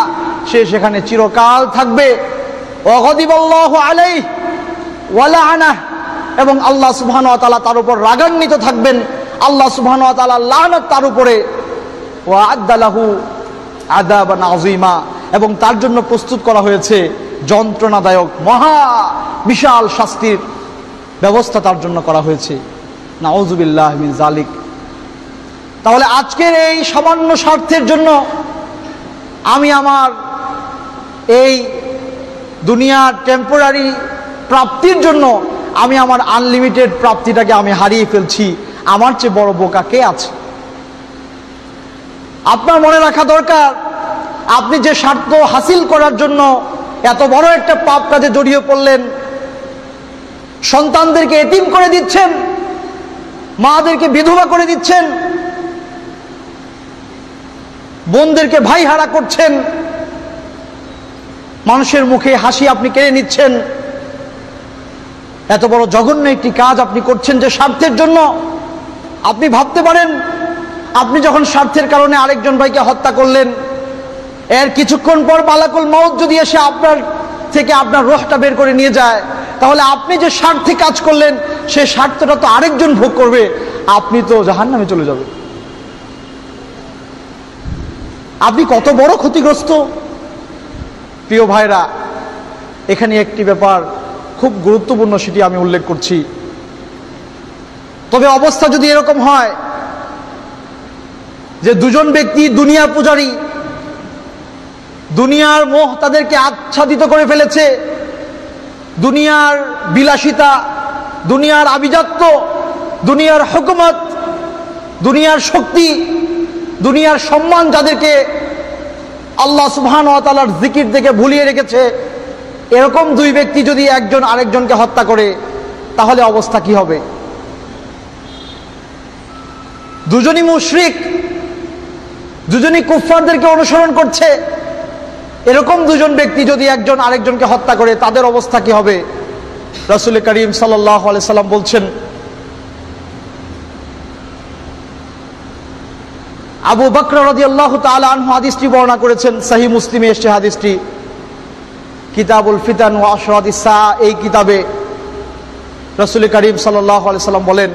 সে সেখানে চিরকাল থাকবে। ওয়াগাদিবাল্লাহু আলাইহি ওয়া লাআনাহু, এবং আল্লাহ সুবহানাহু ওয়া তাআলা তার উপর রাগান্বিত থাকবেন, আল্লাহ সুবহানাহু ওয়া তাআলা লানত তার উপরে। ওয়া আদ্দালাহু আযাবান আযীমা, এবং তার জন্য প্রস্তুত করা হয়েছে যন্ত্রণাদায়ক মহা বিশাল শাস্তির ব্যবস্থা তার জন্য করা হয়েছে। নাউযুবিল্লাহি মিন যালিক। তাহলে আজকের এই সামান্য স্বার্থের জন্য আমি আমার এই দুনিয়ার টেম্পোরারি প্রাপ্তির জন্য আমি আমার আনলিমিটেড প্রাপ্তিটাকে আমি হারিয়ে ফেলছি। আমার চেয়ে বড় বোকা কে আছে? আপনার মনে রাখা দরকার, আপনি যে স্বার্থ হাসিল করার জন্য এত বড় একটা পাপ কাজে জড়িয়ে পড়লেন, সন্তানদেরকে এতিম করে দিচ্ছেন, মাদেরকে বিধবা করে দিচ্ছেন, বোনদেরকে ভাইহারা করছেন, মানুষের মুখে হাসি আপনি কেড়ে নিচ্ছেন, এত বড় জঘন্য একটি কাজ আপনি করছেন যে স্বার্থের জন্য। আপনি ভাবতে পারেন, আপনি যখন স্বার্থের কারণে আরেকজন ভাইকে হত্যা করলেন, এর কিছুক্ষণ পর মালাকুল মউত যদি এসে আপনার থেকে আপনার রূহটা বের করে নিয়ে যায়, তাহলে আপনি যে স্বার্থে কাজ করলেন সেই স্বার্থটা তো আরেকজন ভোগ করবে, আপনি তো জাহান্নামে চলে যাবেন। আপনি কত বড় ক্ষতিগ্রস্ত। প্রিয় ভাইরা, এখানে একটি ব্যাপার খুব গুরুত্বপূর্ণ, সেটি আমি উল্লেখ করছি। তবে অবস্থা যদি এরকম হয় যে দুজন ব্যক্তি দুনিয়া পূজারী, দুনিয়ার মোহ তাদেরকে আচ্ছাদিত করে ফেলেছে, দুনিয়ার বিলাসিতা, দুনিয়ার আভিজাত্য, দুনিয়ার হুকুমত, দুনিয়ার শক্তি, দুনিয়ার সম্মান যাদেরকে আল্লাহ সুবহানাহু ওয়া তাআলার জিকির থেকে ভুলিয়ে রেখেছে, এরকম দুই ব্যক্তি যদি একজন আরেকজনকে হত্যা করে, তাহলে অবস্থা কি হবে? দুজনই মুশরিক, দুজনই কুফফারদেরকে অনুসরণ করছে, এরকম দুজন ব্যক্তি যদি একজন আরেকজনকে হত্যা করে, তাদের অবস্থা কি হবে? রাসূল করিম সাল্লাল্লাহু আলাইহি সাল্লাম বলছেন, আবু বকর রাদিয়াল্লাহু তাআলা আনহু হাদিসটি বর্ণনা করেছেন, সহিহ মুসলিমে এসেছে হাদিসটি, কিতাবুল ফিতান ওয়া আশরাতিস সাআ, এই কিতাবে রাসূল করিম সাল্লাল্লাহু আলাইহি সাল্লাম বলেন,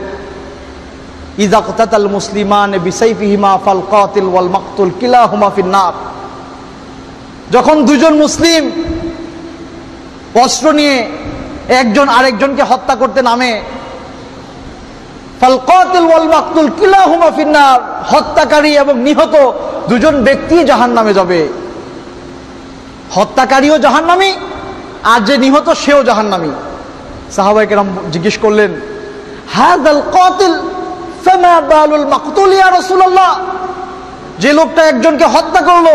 ইযা ক্তাতাল মুসলিমান বিসাইফিহিমা ফাল কাতিল ওয়াল মাকতুল কিলাহুমা ফিন নার। যখন দুজন মুসলিম অস্ত্র নিয়ে একজন আরেকজনকে হত্যা করতে নামে, ফাল কাতিল ওয়াল মাকতুল কিলাহুমা ফিন নার, হত্যাকারী এবং নিহত দুজন ব্যক্তি জাহান্নামে যাবে। হত্যাকারীও জাহান্নামী, আর যে নিহত সেও জাহান্নামী। সাহাবায়ে কেরাম জিজ্ঞেস করলেন, হাযাল কাতিল ফামা বালুল মাকতুল ইয়া রাসূলুল্লাহ, যে লোকটা একজনকে হত্যা করলো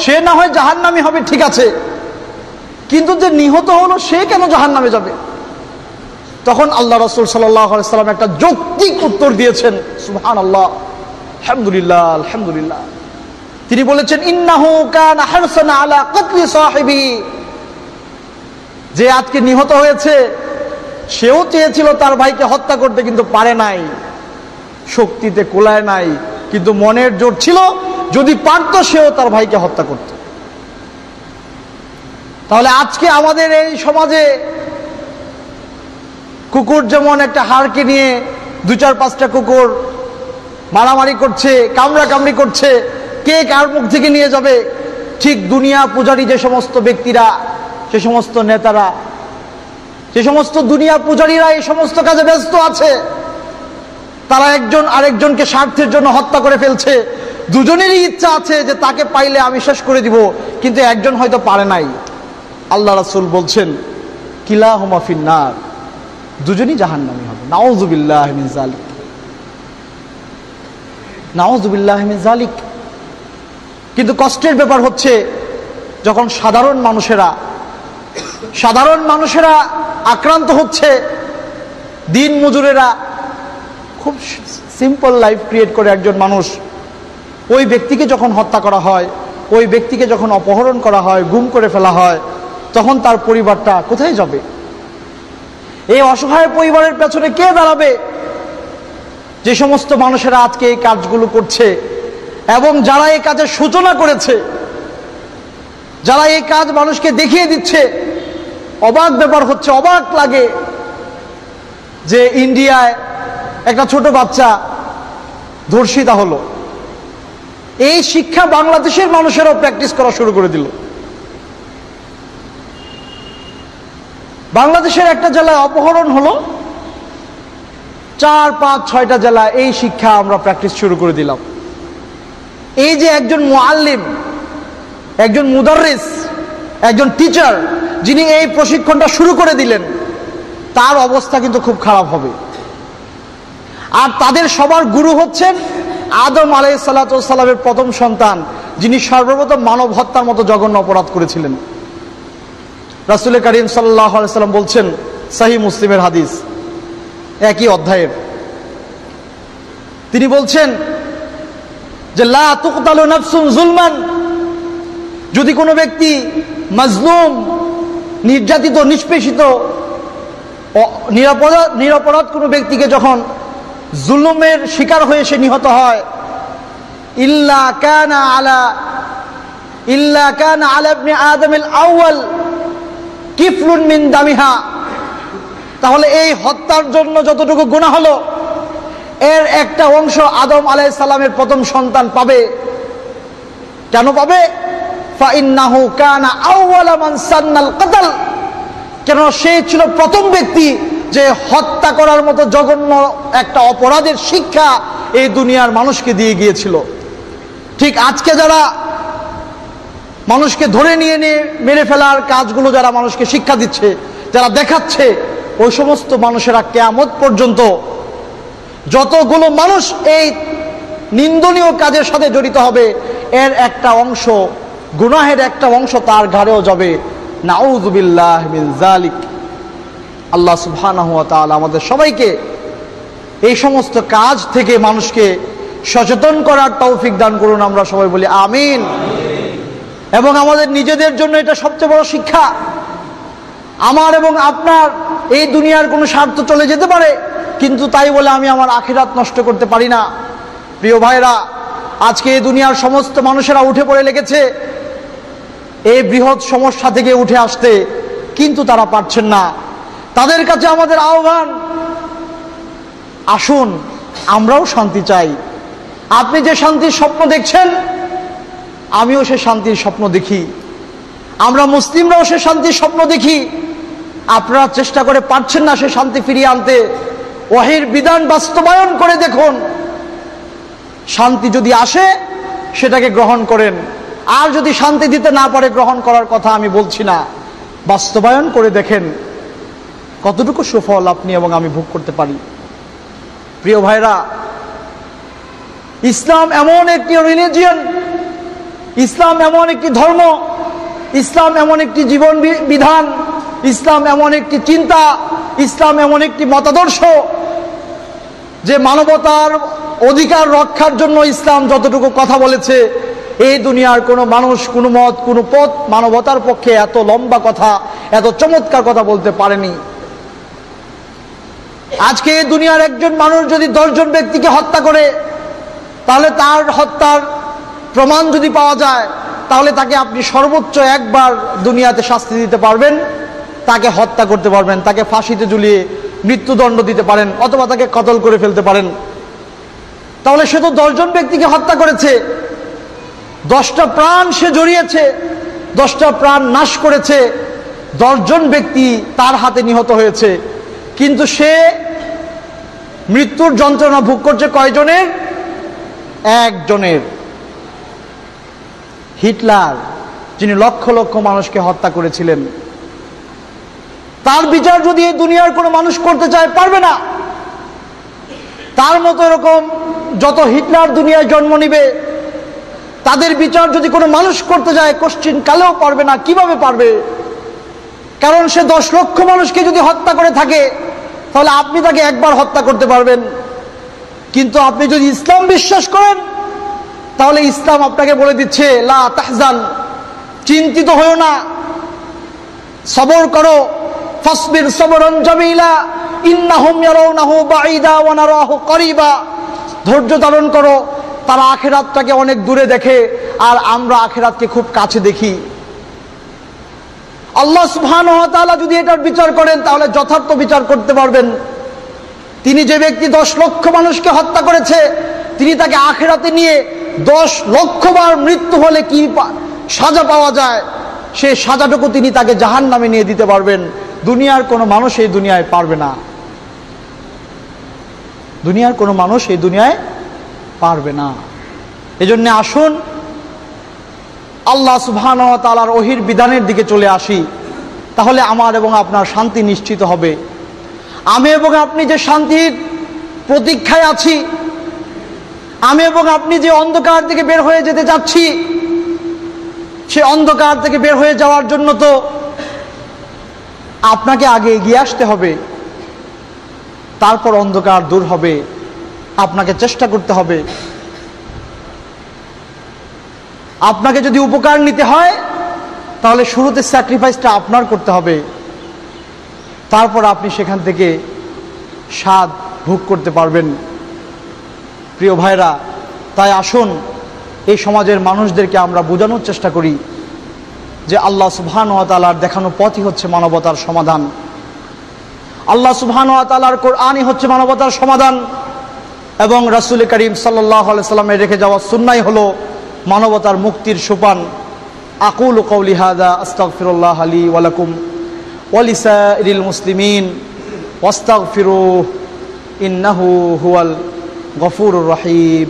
সে না হয় জাহান্নামী হবে, ঠিক আছে, কিন্তু যে নিহত হলো সে কেন জাহান্নামে যাবে? তখন আল্লাহ রাসূল সাল্লাল্লাহু আলাইহি সাল্লাম একটা যৌক্তিক উত্তর দিয়েছেন, সুবহানাল্লাহ, আলহামদুলিল্লাহ, আলহামদুলিল্লাহ। তিনি বলেছেন, ইন্নাহু কানা হারসান আলা কতলি সাহিবি, যে আজকে নিহত হয়েছে সেও চেয়েছিল তার ভাইকে হত্যা করতে, কিন্তু পারে নাই, শক্তিতে কোলায় নাই, কিন্তু মনের জোর ছিল, যদি পারত সেও তার ভাইকে হত্যা করত। তাহলে আজকে আমাদের এই সমাজে কুকুর যেমন একটা হাড়কে নিয়ে 2-4-5টা কুকুর মারামারি করছে, কামড়াকামড়ি করছে, কে কার মুখ থেকে নিয়ে যাবে, ঠিক দুনিয়া পূজারী যে সমস্ত ব্যক্তিরা, যে সমস্ত নেতারা, যে সমস্ত দুনিয়া পূজারীরা এই সমস্ত কাজে ব্যস্ত আছে, তারা একজন আরেকজনকে স্বার্থের জন্য হত্যা করে ফেলছে। দুজনেরই ইচ্ছা আছে যে তাকে পাইলে আমি শেষ করে দিব, কিন্তু একজন হয়তো পারে নাই। আল্লাহ রাসূল বলছেন, কিলাহুমা ফিন্নার, দুজনই জাহান্নামী হবে। নাউযুবিল্লাহি মিন যালিক, নাউযুবিল্লাহি মিন যালিক। কিন্তু কষ্টের ব্যাপার হচ্ছে, যখন সাধারণ মানুষেরা আক্রান্ত হচ্ছে, দিন মজুরেরা, খুব সিম্পল লাইফ ক্রিয়েট করে একজন মানুষ, ওই ব্যক্তিকে যখন হত্যা করা হয়, ওই ব্যক্তিকে যখন অপহরণ করা হয়, গুম করে ফেলা হয়, তখন তার পরিবারটা কোথায় যাবে? এই অসহায় পরিবারের পেছনে কে দাঁড়াবে? যে সমস্ত মানুষেরা আজকে এই কাজগুলো করছে, এবং যারা এই কাজের সূচনা করেছে, যারা এই কাজ মানুষকে দেখিয়ে দিচ্ছে, অবাক ব্যাপার হচ্ছে, অবাক লাগে যে ইন্ডিয়ায় একটা ছোট বাচ্চা ধর্ষিতা হলো, এই শিক্ষা বাংলাদেশের মানুষেরাও প্র্যাকটিস করা শুরু করে দিল। বাংলাদেশের একটা জেলায় অপহরণ হলো, 4, 5, 6টা জেলা এই শিক্ষা আমরা প্র্যাকটিস শুরু করে দিলাম। এই যে একজন মুআল্লিম, একজন মুদাররিস, একজন টিচার যিনি এই প্রশিক্ষণটা শুরু করে দিলেন, তার অবস্থা কিন্তু খুব খারাপ হবে। আর তাদের সবার গুরু হচ্ছেন আদম আলাইহিস সালাতু ওয়াস সালামের প্রথম সন্তান, যিনি সর্বপ্রথম মানব হত্যার মতো জঘন্য অপরাধ করেছিলেন। রাসূল করিম সাল্লাল্লাহু আলাইহি সাল্লাম বলছেন, সহিহ মুসলিমের হাদিস, একই অধ্যায়ের, তিনি বলছেন যে লা তুকতালু নাফসুন যুলমান, যদি কোনো ব্যক্তি মাজলুম, নির্যাতিত, নিষ্পেষিত, নিরপরাধ কোনো ব্যক্তিকে যখন জুলুমের শিকার হয়ে সে নিহত হয়, ইল্লা কানা আলা ইবনে আদমিল আউয়াল কিফলুন মিন দামিহা, তাহলে এই হত্যার জন্য যতটুকু গুনাহ হলো এর একটা অংশ আদম আলাইহিস সালামের প্রথম সন্তান পাবে। কেন পাবে? ফাইন্নাহু কানা আউওয়ালা মান সান্নাল কতল, কেন সে ছিল প্রথম ব্যক্তি যে হত্যা করার মতো জঘন্য একটা অপরাধের শিক্ষা এই দুনিয়ার মানুষকে দিয়ে গিয়েছিল। ঠিক আজকে যারা মানুষকে ধরে নিয়ে মেরে ফেলার কাজগুলো যারা মানুষকে শিক্ষা দিচ্ছে, যারা দেখাচ্ছে, ওই সমস্ত মানুষেরা কিয়ামত পর্যন্ত যতগুলো মানুষ এই নিন্দনীয় কাজের সাথে জড়িত হবে এর একটা অংশ, গুনাহের একটা অংশ তার ঘাড়েও যাবে। নাউযু বিল্লাহি মিন যালিক। আল্লাহ সুবহানাহু ওয়া তাআলা আমাদের সবাইকে এই সমস্ত কাজ থেকে মানুষকে সচেতন করার তৌফিক দান করুন। আমরা সবাই বলি আমিন। এবং আমাদের নিজেদের জন্য এটা সবচেয়ে বড় শিক্ষা। আমার এবং আপনার এই দুনিয়ার কোনো স্বার্থ চলে যেতে পারে, কিন্তু তাই বলে আমি আমার আখিরাত নষ্ট করতে পারি না। প্রিয় ভাইরা, আজকে এই দুনিয়ার সমস্ত মানুষেরা উঠে পড়ে লেগেছে এই বৃহৎ সমস্যা থেকে উঠে আসতে, কিন্তু তারা পারছেন না। তাদের কাছে আমাদের আহ্বান, আসুন আমরাও শান্তি চাই। আপনি যে শান্তির স্বপ্ন দেখছেন, আমিও সে শান্তির স্বপ্ন দেখি। আমরা মুসলিমরাও সে শান্তির স্বপ্ন দেখি। আপনারা চেষ্টা করে পারছেন না সে শান্তি ফিরিয়ে আনতে। ওয়াহির বিধান বাস্তবায়ন করে দেখুন, শান্তি যদি আসে সেটাকে গ্রহণ করেন। আর যদি শান্তি দিতে না পারে, গ্রহণ করার কথা আমি বলছি না, বাস্তবায়ন করে দেখেন কতটুকু সুফল আপনি এবং আমি ভোগ করতে পারি। প্রিয় ভাইরা, ইসলাম এমন একটি রিলিজিয়ন, ইসলাম এমন একটি ধর্ম, ইসলাম এমন একটি জীবন বিধান, ইসলাম এমন একটি চিন্তা, ইসলাম এমন একটি মতাদর্শ যে মানবতার অধিকার রক্ষার জন্য ইসলাম যতটুকু কথা বলেছে, এই দুনিয়ার কোনো মানুষ, কোনো মত, কোনো পথ মানবতার পক্ষে এত লম্বা কথা, এত চমৎকার কথা বলতে পারেনি। আজকে এই দুনিয়ার একজন মানুষ যদি 10 জন ব্যক্তিকে হত্যা করে, তাহলে তার হত্যার প্রমাণ যদি পাওয়া যায়, তাহলে তাকে আপনি সর্বোচ্চ একবার দুনিয়াতে শাস্তি দিতে পারবেন, তাকে হত্যা করতে পারবেন, তাকে ফাঁসিতে ঝুলিয়ে মৃত্যুদণ্ড দিতে পারেন, অথবা তাকে কতল করে ফেলতে পারেন। তাহলে সে তো 10 জন ব্যক্তিকে হত্যা করেছে, 10টা প্রাণ সে জড়িয়েছে, 10টা প্রাণ নাশ করেছে, 10 জন ব্যক্তি তার হাতে নিহত হয়েছে। কিন্তু সে মৃত্যুর যন্ত্রণা ভোগ করছে কয়জনের? একজনের। হিটলার, যিনি লক্ষ লক্ষ মানুষকে হত্যা করেছিলেন, তার বিচার যদি এই দুনিয়ার কোনো মানুষ করতে চায়, পারবে না। তার মতো এরকম যত হিটলার দুনিয়ায় জন্ম নিবে, তাদের বিচার যদি কোনো মানুষ করতে যায়, কোশ্চিন কালেও পারবে না। কিভাবে পারবে? কারণ সে 10 লক্ষ মানুষকে যদি হত্যা করে থাকে, তাহলে আপনি তাকে একবার হত্যা করতে পারবেন। কিন্তু আপনি যদি ইসলাম বিশ্বাস করেন, তাহলে ইসলাম আপনাকে বলে দিচ্ছে, লা তাহজান, চিন্তিত হয়ো না, সবর করো, ফাসবির সবরান জামিলা ইন্নাহুম ইয়ারাউনাহু বাঈদা ওয়া নারাহু করিবা, ধৈর্য ধারণ করো, তারা আখিরাতটাকে অনেক দূরে দেখে আর আমরা আখিরাতকে খুব কাছে দেখি। আল্লাহ সুবহানাহু ওয়া তাআলা যদি এটার বিচার করেন, তাহলে যথার্থ বিচার করতে পারবেন। তিনি যে ব্যক্তি 10 লক্ষ মানুষকে হত্যা করেছে, তিনি তাকে আখিরাতে নিয়ে 10 লক্ষ বার মৃত্যু হলে কি সাজা পাওয়া যায়, সেই সাজাটুকু তিনি তাকে জাহান্নামে নিয়ে দিতে পারবেন। দুনিয়ার কোনো মানুষ এই দুনিয়ায় পারবে না, দুনিয়ার কোনো মানুষ এই দুনিয়ায় পারবে না। এজন্য আসুন আল্লাহ সুবহানাহু ওয়া তাআলার ওহীর বিধানের দিকে চলে আসি, তাহলে আমার এবং আপনার শান্তি নিশ্চিত হবে। আমি এবং আপনি যে শান্তির প্রতীক্ষায় আছি, আমি এবং আপনি যে অন্ধকার থেকে বের হয়ে যেতে চাচ্ছি, সে অন্ধকার থেকে বের হয়ে যাওয়ার জন্য তো আপনাকে আগে এগিয়ে আসতে হবে, তারপর অন্ধকার দূর হবে। আপনাকে চেষ্টা করতে হবে। আপনাকে যদি উপকার নিতে হয় তাহলে শুরুতে স্যাক্রিফাইসটা আপনার করতে হবে, তারপর আপনি সেখান থেকে স্বাদ ভোগ করতে পারবেন। প্রিয় ভাইরা, তাই আসুন এই সমাজের মানুষদেরকে আমরা বোঝানোর চেষ্টা করি যে আল্লাহ সুবহানাহু ওয়া তাআলার দেখানো পথই হচ্ছে মানবতার সমাধান। আল্লাহ সুবহানাহু ওয়া তাআলার কোরআনই হচ্ছে মানবতার সমাধান, এবং রাসূল করিম সাল্লাল্লাহু আলাইহি সাল্লামের রেখে যাওয়া সুন্নাহ হলো মানবতার মুক্তির সোপান। আকুলু কওলি হাযা আস্তাগফিরুল্লাহ লি ওয়া লাকুম ওয়া লিসাইরিল মুসলিমিন ওয়াস্তাগফিরুহু ইন্নাহু হুয়াল গফুরুর রহিম।